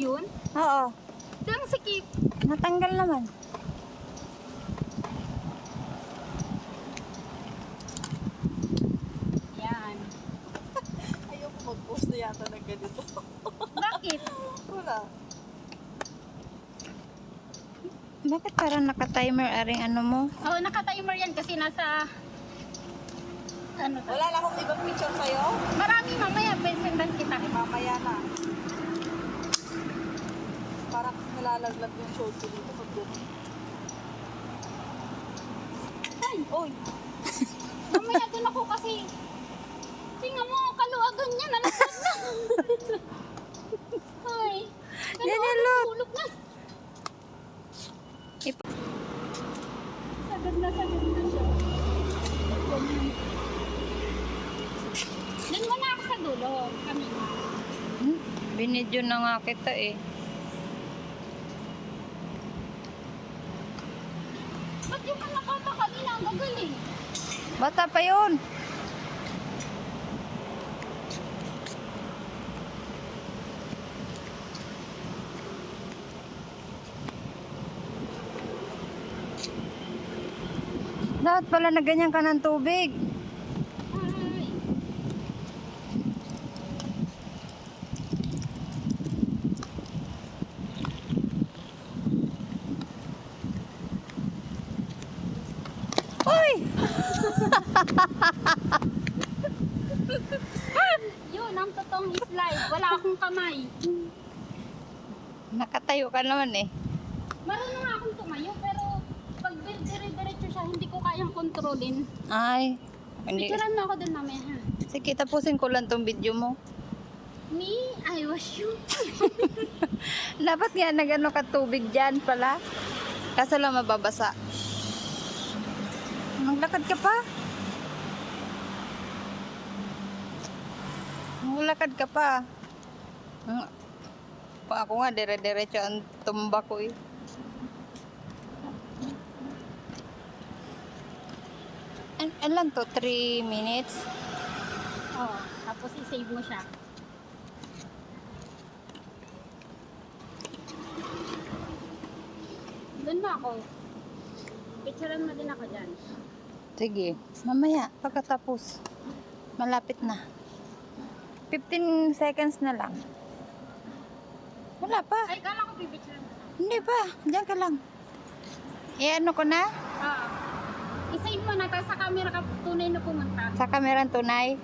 yun? Oo. Ito ang sikip. Natanggal naman. Yan. Ayoko mag-post na yata ng ganito. Bakit? Wala. Bakit parang naka-timer aring ano mo? Oh, naka-timer yan kasi nasa... Ano to? Wala na akong ibang picture sa'yo. Marami mamaya, pensendan kita. Mamaya na. Parang nalalaglag yung show ko dito pag gano'n. Ay, Uy! mamaya doon ako kasi... Tingnan mo, kaluagan niya, nalaglag na. Ay, Yan kaluagan, yung look. tulog na. Ip- Sagad na siya. Doon mo na ako sa dulo, kanina. Binidyo na nga kita eh. Ba't yung nakata kanina ang gagaling? Bata pa yun. Dapat pala na ganyan ka ng tubig. Ay, Uy! yun ang totoong slide. Wala akong kamay. Nakatayo ka naman eh. Marunong nga akong tumayo pero pag dire-diretso siya, hindi ko kayang kontrolin. Ay. Hindi. Picturean mo ako dun mamaya ha. Sige, tapusin ko lang tong video mo. Me, I was you. Dapat nga nagano ka tubig dyan pala. Kaso lang mababasa. Maglakad ka pa. Maglakad ka pa. Ako nga, dire-diretso ang tumba ko eh. Ilan to? 3 minutes? Oh, tapos i-save mo siya. Doon ba ako? Picturean mo din ako dyan. Sige. Mamaya, pagkatapos. Malapit na. 15 seconds na lang. Wala pa. Ay, kala ko pipicturean mo. Hindi pa. Diyan ka lang. Ano ko na? Ah, i-save mo na, tapos sa camera ka tunay na pumunta. Sa kamerang tunay.